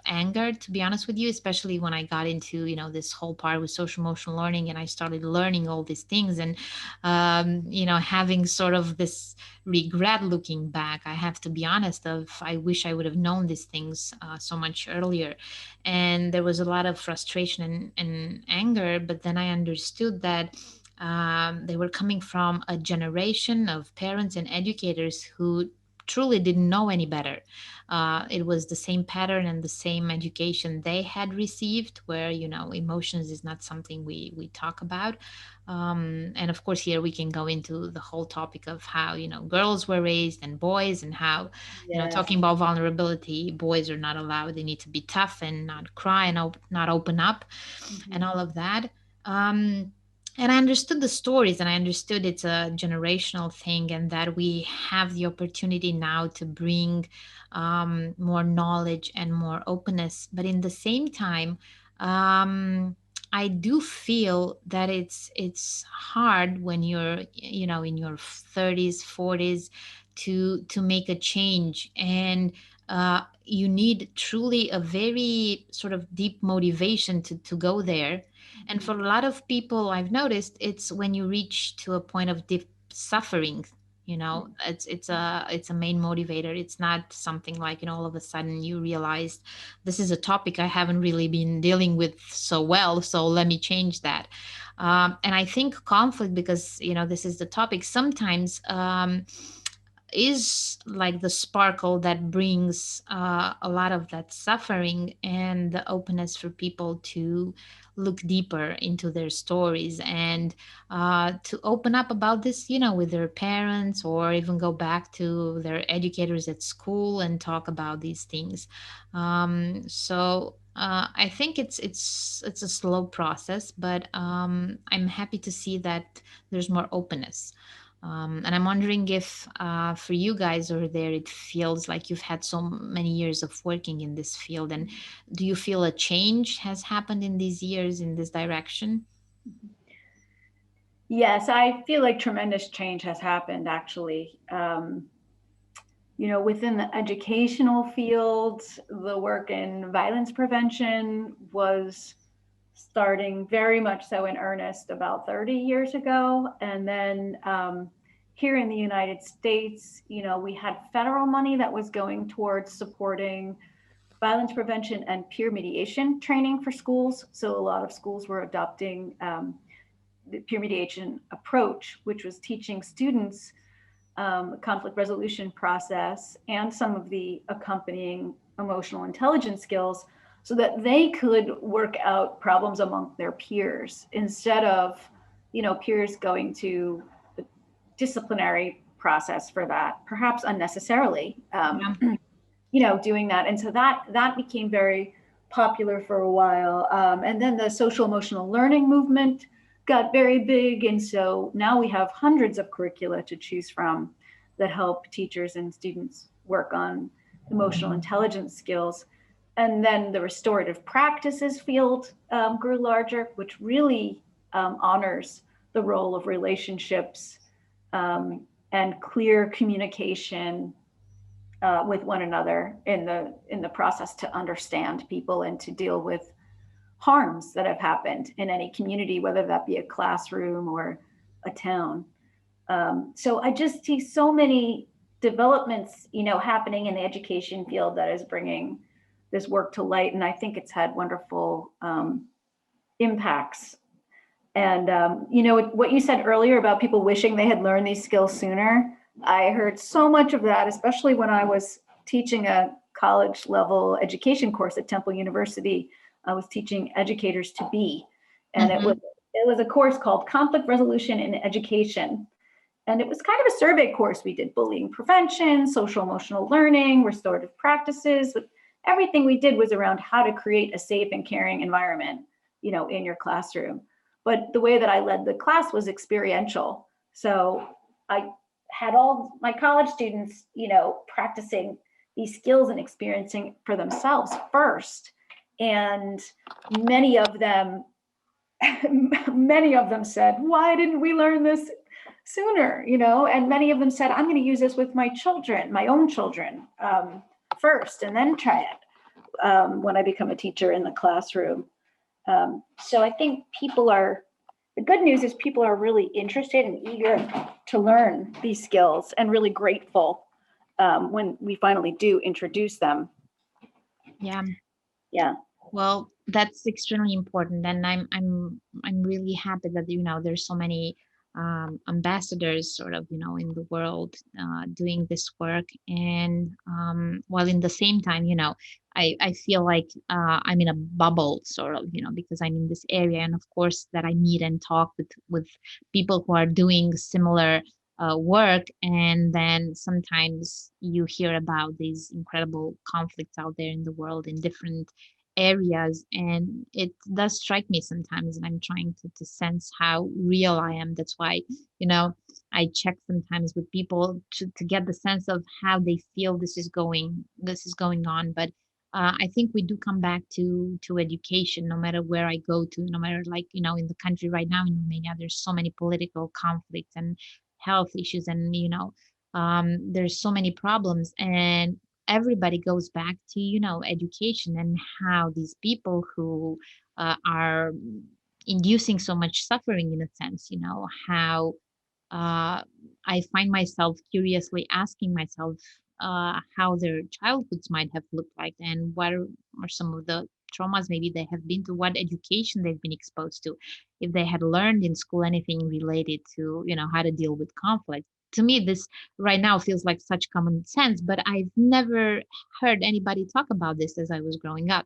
anger, to be honest with you, especially when I got into this whole part with social emotional learning, and I started learning all these things, and having sort of this regret looking back, I have to be honest, of I wish I would have known these things so much earlier. And there was a lot of frustration and anger, but then I understood that they were coming from a generation of parents and educators who truly didn't know any better. It was the same pattern and the same education they had received, where emotions is not something we talk about. And of course, here we can go into the whole topic of how girls were raised and boys, and how Yes. talking about vulnerability, boys are not allowed. They need to be tough and not cry and not open up, and Mhm. all of that. And I understood the stories, and I understood it's a generational thing, and that we have the opportunity now to bring more knowledge and more openness. But in the same time, I do feel that it's hard when you're in your 30s, 40s, to make a change, and you need truly a very sort of deep motivation to go there. And Mhm. for a lot of people, I've noticed it's when you reach to a point of deep suffering. It's a main motivator. It's not something like all of a sudden you realized this is a topic I haven't really been dealing with so well, so let me change that. And I think conflict, because this is the topic, sometimes is like the sparkle that brings a lot of that suffering and the openness for people to look deeper into their stories, and to open up about this with their parents, or even go back to their educators at school and talk about these things. So I think it's a slow process, but I'm happy to see that there's more openness. And I'm wondering if for you guys over there, it feels like you've had so many years of working in this field. And do you feel a change has happened in these years in this direction? Yes, I feel like tremendous change has happened actually. Within the educational field, the work in violence prevention was starting very much so in earnest about 30 years ago. And then here in the United States, we had federal money that was going towards supporting violence prevention and peer mediation training for schools. So a lot of schools were adopting the peer mediation approach, which was teaching students conflict resolution process and some of the accompanying emotional intelligence skills, so that they could work out problems among their peers instead of peers going to the disciplinary process for that, perhaps unnecessarily. Yeah. doing that. And so that became very popular for a while. And then the social emotional learning movement got very big. And so now we have hundreds of curricula to choose from that help teachers and students work on emotional intelligence skills. And then the restorative practices field grew larger, which really honors the role of relationships and clear communication with one another in the process to understand people and to deal with harms that have happened in any community, whether that be a classroom or a town. So I just see so many developments, happening in the education field that is bringing this work to light, and I think it's had wonderful impacts. And what you said earlier about people wishing they had learned these skills sooner, I heard so much of that, especially when I was teaching a college level education course at Temple University. I was teaching educators to be, and it was a course called Conflict Resolution in Education. And it was kind of a survey course. We did bullying prevention, social emotional learning, restorative practices. Everything we did was around how to create a safe and caring environment, in your classroom. But the way that I led the class was experiential. So I had all my college students, practicing these skills and experiencing for themselves first. And many of them said, why didn't we learn this sooner? And many of them said, I'm going to use this with my children, my own children, first, and then try it when I become a teacher in the classroom. So I think the good news is people are really interested and eager to learn these skills and really grateful when we finally do introduce them. Yeah. Yeah. Well, that's extremely important, and I'm really happy that there's so many ambassadors sort of in the world doing this work, and while in the same time I feel like I'm in a bubble sort of because I'm in this area, and of course that I meet and talk with people who are doing similar work, and then sometimes you hear about these incredible conflicts out there in the world in different areas, and it does strike me sometimes, and I'm trying to sense how real I am. That's why I check sometimes with people to get the sense of how they feel this is going on. But I think we do come back to education, no matter where I go to, no matter, like, in the country right now in Romania, there's so many political conflicts and health issues, and there's so many problems, and everybody goes back to education, and how these people who are inducing so much suffering, in a sense, how uh, I find myself curiously asking myself how their childhoods might have looked like, and what are some of the traumas maybe they have been to, what education they've been exposed to, if they had learned in school anything related to how to deal with conflict. To me, this right now feels like such common sense, but I've never heard anybody talk about this as I was growing up.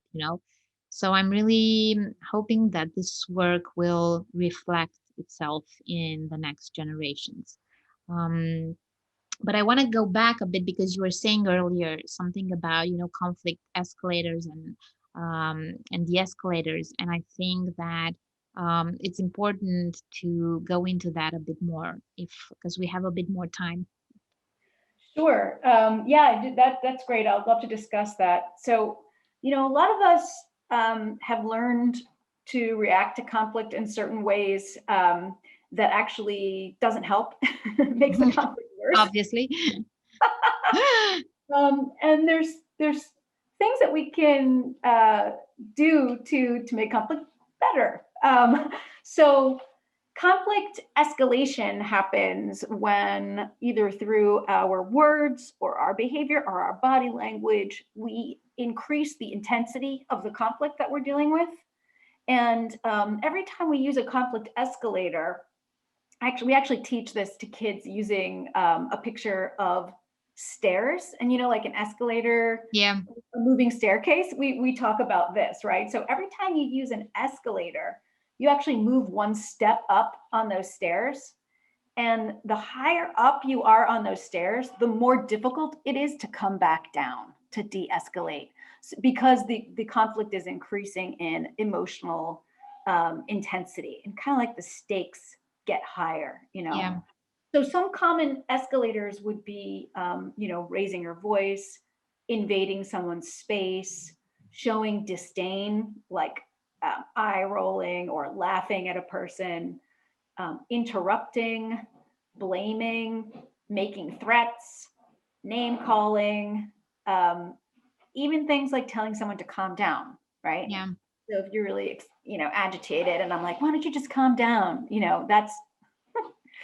So I'm really hoping that this work will reflect itself in the next generations. Um, but I want to go back a bit, because you were saying earlier something about conflict escalators and the escalators, and I think that it's important to go into that a bit more, if because we have a bit more time. Sure. Yeah, that's great. I'd love to discuss that. So, a lot of us have learned to react to conflict in certain ways that actually doesn't help, makes the conflict worse. Obviously. And there's things that we can do to make conflict better. So conflict escalation happens when, either through our words or our behavior or our body language, we increase the intensity of the conflict that we're dealing with. And every time we use a conflict escalator, we actually teach this to kids using a picture of stairs, and like an escalator, Yeah. a moving staircase. We talk about this, right? So every time you use an escalator, you actually move one step up on those stairs. And the higher up you are on those stairs, the more difficult it is to come back down. to de-escalate because the conflict is increasing in emotional intensity, and kind of like the stakes get higher, you know. Yeah. So some common escalators would be, raising your voice, invading someone's space, showing disdain, like eye rolling or laughing at a person, interrupting, blaming, making threats, name calling, um, even things like telling someone to calm down, right? Yeah. So if you're really, agitated, and I'm like, why don't you just calm down? That's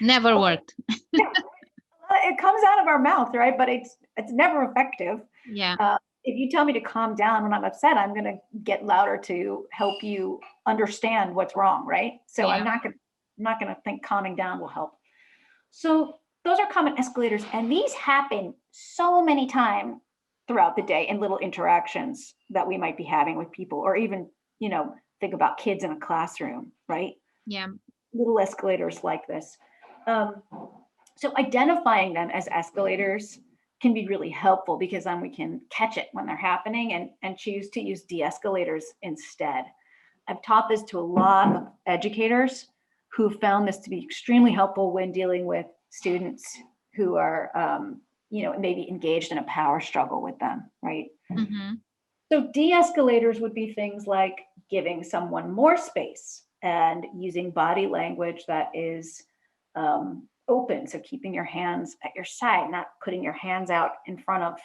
Never worked. it comes out of our mouth, right? But it's never effective. Yeah. If you tell me to calm down when I'm upset, I'm going to get louder to help you understand what's wrong, right? So Yeah. I'm not going to think calming down will help. So those are common escalators, and these happen so many times throughout the day in little interactions that we might be having with people, or even, think about kids in a classroom, right? Yeah. Little escalators like this. Um, so identifying them as escalators can be really helpful, because then we can catch it when they're happening and choose to use de-escalators instead. I've taught this to a lot of educators who found this to be extremely helpful when dealing with students who are, maybe engaged in a power struggle with them, right? Mm-hmm. So de-escalators would be things like giving someone more space and using body language that is open. So keeping your hands at your side, not putting your hands out in front of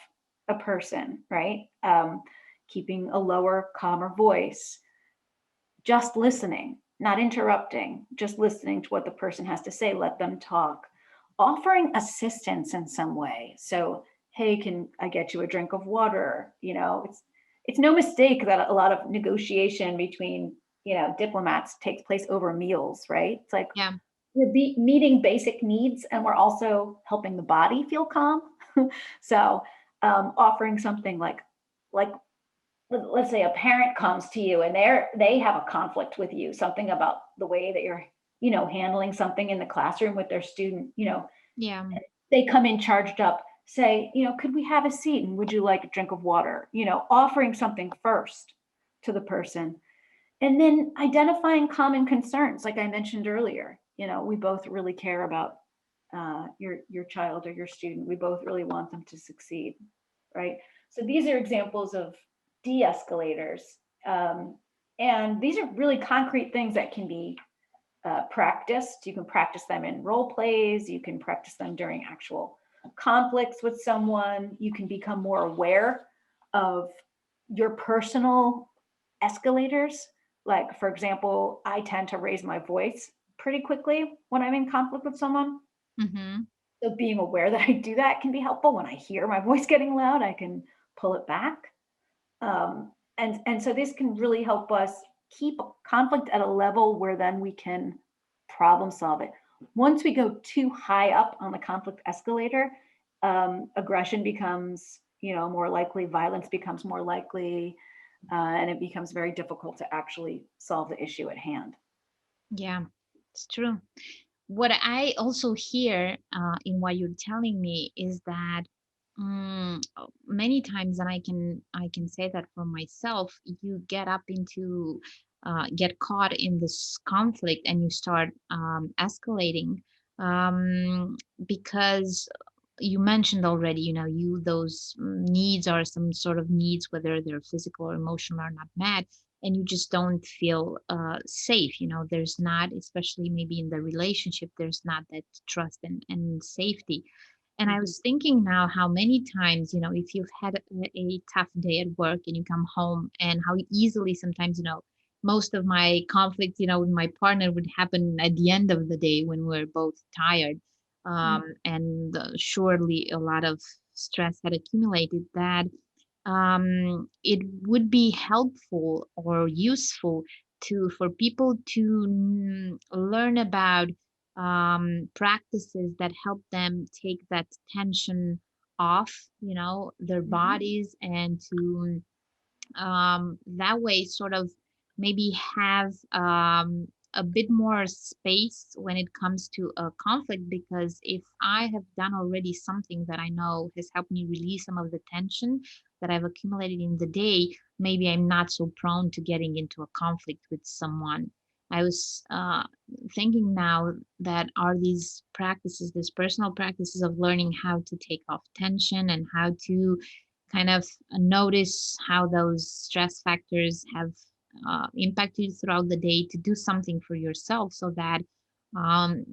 a person, right? Keeping a lower, calmer voice, just listening, not interrupting, just listening to what the person has to say, let them talk. Offering assistance in some way. So, hey, can I get you a drink of water? It's no mistake that a lot of negotiation between, diplomats takes place over meals, right? It's like Yeah. we're meeting basic needs, and we're also helping the body feel calm. So, offering something like let's say a parent comes to you and they have a conflict with you, something about the way that you're, handling something in the classroom with their student, Yeah. they come in charged up, say, could we have a seat, and would you like a drink of water? Offering something first to the person, and then identifying common concerns, like I mentioned earlier. We both really care about your child or your student. We both really want them to succeed, right? So these are examples of de-escalators, um, and these are really concrete things that can be practiced. You can practice them in role plays. You can practice them during actual conflicts with someone. You can become more aware of your personal escalators. Like, for example, I tend to raise my voice pretty quickly when I'm in conflict with someone. Mm-hmm. So being aware that I do that can be helpful. When I hear my voice getting loud, I can pull it back. And so this can really help us keep conflict at a level where then we can problem solve it. Once we go too high up on the conflict escalator, aggression becomes, more likely, violence becomes more likely, and it becomes very difficult to actually solve the issue at hand. Yeah. It's true. What I also hear in what you're telling me is that many times, and I can say that for myself, you get up into get caught in this conflict and you start escalating because you mentioned already, you those needs are some sort of needs, whether they're physical or emotional, are not met, and you just don't feel safe. There's not, especially maybe in the relationship, there's not that trust and safety. And I Mhm. was thinking now how many times, if you've had a tough day at work and you come home, and how easily sometimes, most of my conflict, with my partner would happen at the end of the day when we're both tired. And surely a lot of stress had accumulated, that it would be helpful or useful to for people to learn about practices that help them take that tension off, their Mhm. bodies, and to that way sort of maybe have a bit more space when it comes to a conflict. Because if I have done already something that I know has helped me release some of the tension, that I've accumulated in the day, maybe I'm not so prone to getting into a conflict with someone. I was thinking now that are these practices, these personal practices of learning how to take off tension and how to kind of notice how those stress factors have impacted you throughout the day, to do something for yourself so that um,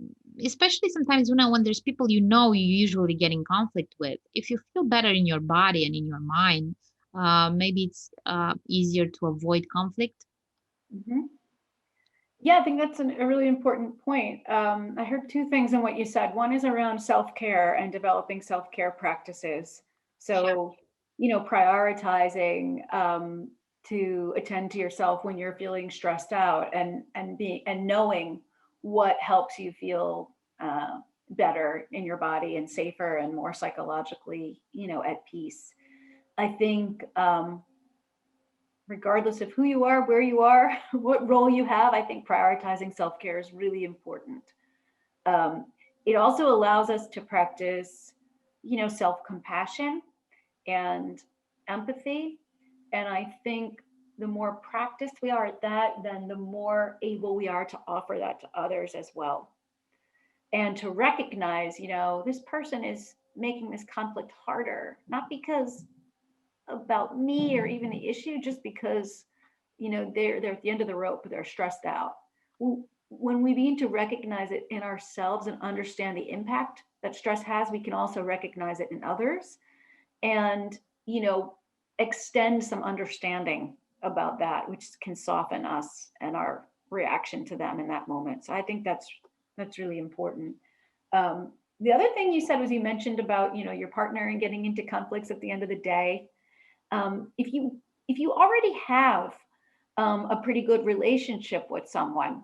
especially sometimes when there's people you usually get in conflict with, if you feel better in your body and in your mind, maybe it's easier to avoid conflict. Mhm. Yeah, I think that's a really important point. I heard two things in what you said. One is around self-care and developing self-care practices. Yeah. So, prioritizing to attend to yourself when you're feeling stressed out, and knowing what helps you feel better in your body and safer and more psychologically, at peace. I think regardless of who you are, where you are, what role you have, I think prioritizing self care is really important. Um, it also allows us to practice, self compassion and empathy. And I think the more practiced we are at that, then the more able we are to offer that to others as well. And to recognize, this person is making this conflict harder, not because about me or even the issue, just because they're at the end of the rope, they're stressed out. When we begin to recognize it in ourselves and understand the impact that stress has, we can also recognize it in others, and extend some understanding about that, which can soften us and our reaction to them in that moment. So I think that's really important. The other thing you said was, you mentioned about your partner and getting into conflicts at the end of the day. If you already have a pretty good relationship with someone,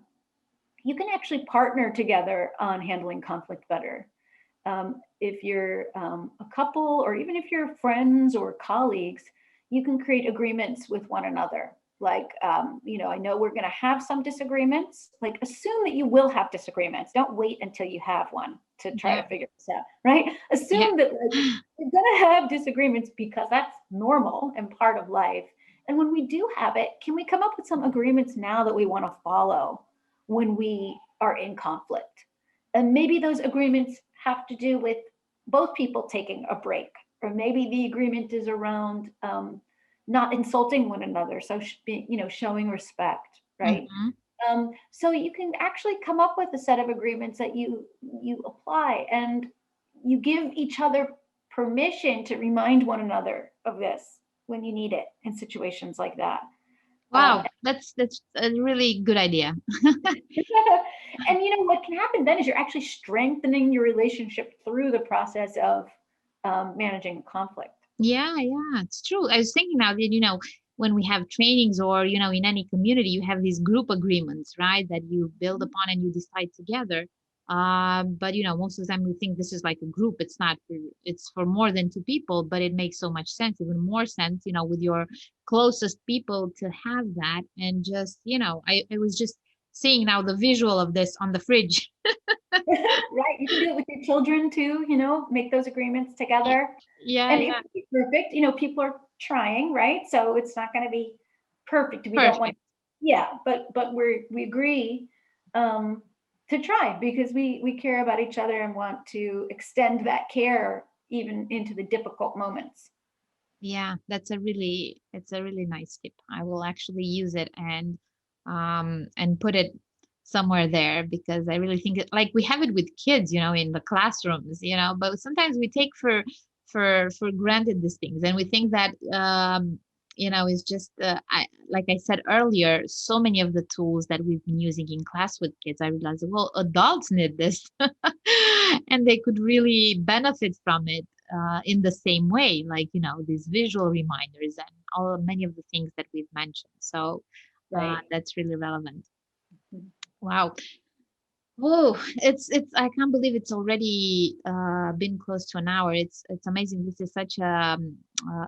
you can actually partner together on handling conflict better. If you're a couple, or even if you're friends or colleagues, you can create agreements with one another. Like, I know we're going to have some disagreements. Like, assume that you will have disagreements. Don't wait until you have one to try Yeah. to figure this out, right? Yeah. Assume that, like, you're going to have disagreements because that's normal and part of life. And when we do have it, can we come up with some agreements now that we want to follow when we are in conflict? And maybe those agreements have to do with both people taking a break, or maybe the agreement is around not insulting one another, so showing respect, right? Hmm. So you can actually come up with a set of agreements that you apply, and you give each other permission to remind one another of this when you need it in situations like that. Um, Wow, that's a really good idea. and what can happen then is you're actually strengthening your relationship through the process of managing conflict. Yeah, yeah, it's true. I was thinking now that, when we have trainings or, in any community, you have these group agreements, right? That you build upon and you decide together. But, most of the time we think this is like a group. It's not, it's for more than two people, but it makes so much sense, even more sense, with your closest people to have that. And just, I was just seeing now the visual of this on the fridge. Right, you can do it with your children too, make those agreements Y- together. Yeah, And it yeah, won't be perfect, people are trying, right? So it's not going to be perfect. We don't want, perfect. yeah, but we agree um to try, because we care about each other and want to extend that care even into the difficult moments. Yeah, it's a really nice tip. I will actually use it and put it somewhere there, because I really think like we have it with kids, in the classrooms, but sometimes we take for granted these things, and we think that it's just like I said earlier, so many of the tools that we've been using in class with kids, I realized, well, adults need this and they could really benefit from it in the same way, like these visual reminders and all many of the things that we've mentioned. So Right. that's really relevant. Wow. Oh, it's I can't believe it's already been close to an hour. It's amazing. This is such a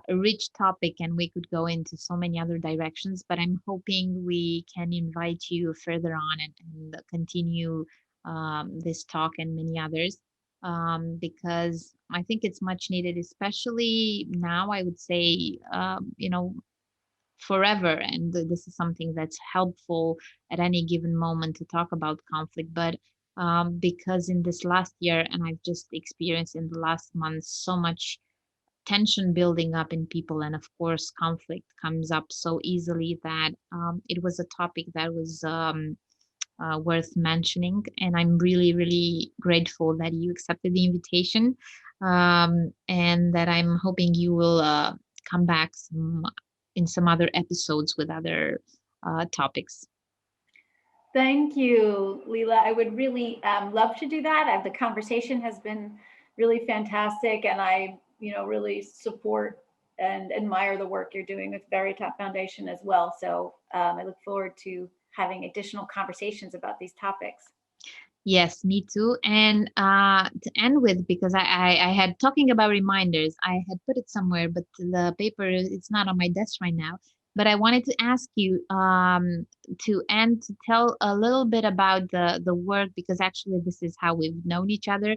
rich topic, and we could go into so many other directions. But I'm hoping we can invite you further on and continue this talk and many others, because I think it's much needed, especially now, I would say, forever. And this is something that's helpful at any given moment to talk about conflict. But because in this last year, and I've just experienced in the last month, so much tension building up in people, and of course conflict comes up so easily, that it was a topic that was worth mentioning. And I'm really, really grateful that you accepted the invitation, and that I'm hoping you will come back in some other episodes with other topics. Thank you, Leela. I would really love to do that. The conversation has been really fantastic, and I, really support and admire the work you're doing with Veritap Foundation as well. So I look forward to having additional conversations about these topics. Yes, me too. And to end with, because I had talking about reminders, I had put it somewhere, but the paper, it's not on my desk right now. But I wanted to ask you to end, to tell a little bit about the work, because actually this is how we've known each other,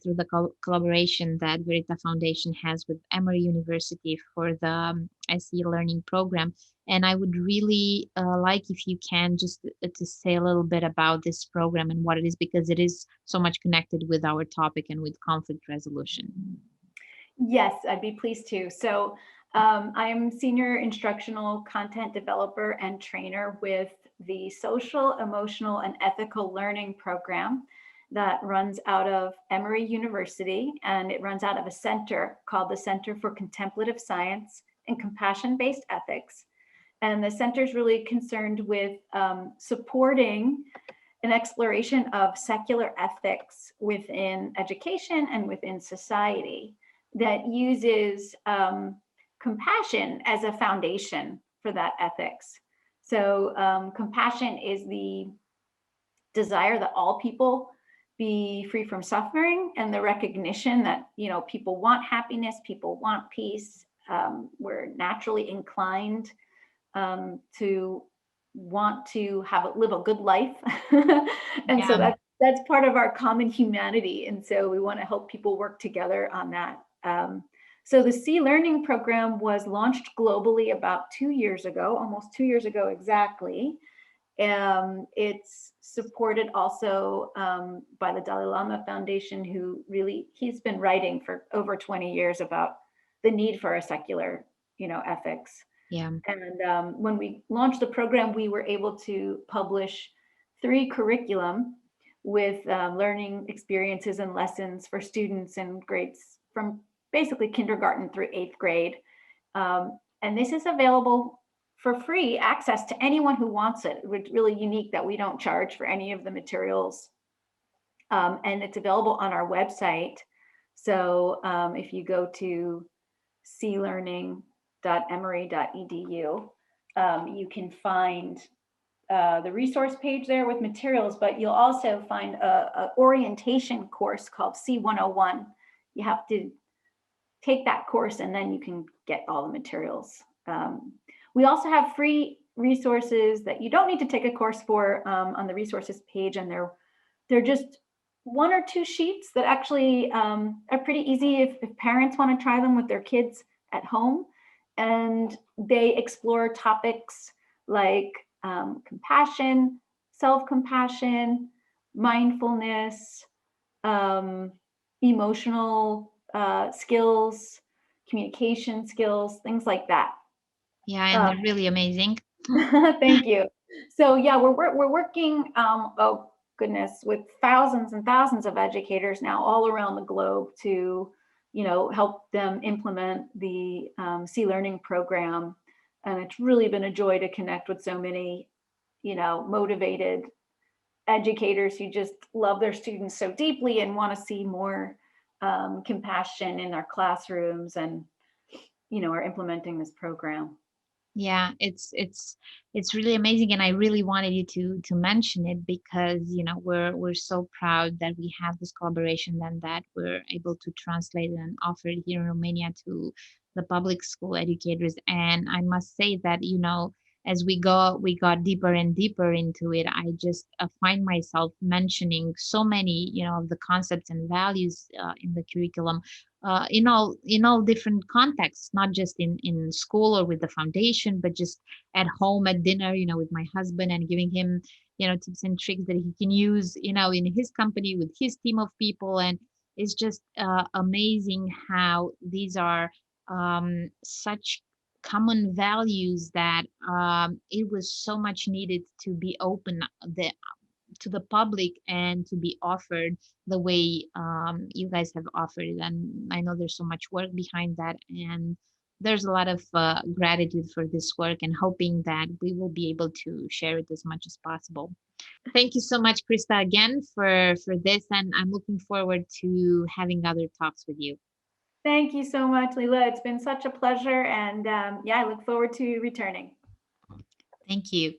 through the collaboration that Verita Foundation has with Emory University for the SE Learning Program. And I would really like if you can just to say a little bit about this program and what it is, because it is so much connected with our topic and with conflict resolution. Yes, I'd be pleased to. So I am senior instructional content developer and trainer with the Social, Emotional, and Ethical Learning Program that runs out of Emory University, and it runs out of a center called the Center for Contemplative Science and Compassion-Based Ethics. And the center is really concerned with supporting an exploration of secular ethics within education and within society that uses compassion as a foundation for that ethics. So compassion is the desire that all people be free from suffering, and the recognition that people want happiness, people want peace. We're naturally inclined to want to live a good life, and so Yeah. that's part of our common humanity. And so we want to help people work together on that. So the C Learning program was launched globally about 2 years ago, almost 2 years ago exactly. It's supported also by the Dalai Lama Foundation, he's been writing for over 20 years about the need for a secular, ethics. Yeah. And when we launched the program, we were able to publish 3 curriculum with learning experiences and lessons for students in grades from basically kindergarten through 8th grade. And this is available for free access to anyone who wants it. It's really unique that we don't charge for any of the materials. And it's available on our website. So if you go to clearning.emory.edu, you can find the resource page there with materials, but you'll also find a orientation course called C101. You have to take that course and then you can get all the materials. We also have free resources that you don't need to take a course for on the resources page, and they're just 1 or 2 sheets that actually are pretty easy if parents want to try them with their kids at home. And they explore topics like compassion, self-compassion, mindfulness, emotional skills, communication skills, things like that. Yeah, and Uh, they're really amazing. Thank you. So yeah, we're working. Oh goodness, with thousands and thousands of educators now all around the globe to, help them implement the C Learning program, and it's really been a joy to connect with so many, motivated educators who just love their students so deeply and want to see more compassion in our classrooms, and are implementing this program. Yeah, it's really amazing, and I really wanted you to mention it, because we're so proud that we have this collaboration, and that we're able to translate and offer it here in Romania to the public school educators. And I must say that as we got deeper and deeper into it, I just find myself mentioning so many, of the concepts and values in the curriculum, in all different contexts, not just in school or with the foundation, but just at home at dinner, with my husband, and giving him, tips and tricks that he can use, in his company with his team of people. And it's just amazing how these are such common values that it was so much needed to be open to the public and to be offered the way you guys have offered it. And I know there's so much work behind that, and there's a lot of gratitude for this work, and hoping that we will be able to share it as much as possible. Thank you so much, Krista, again for this, and I'm looking forward to having other talks with you. Thank you so much, Leila. It's been such a pleasure. And yeah, I look forward to returning. Thank you.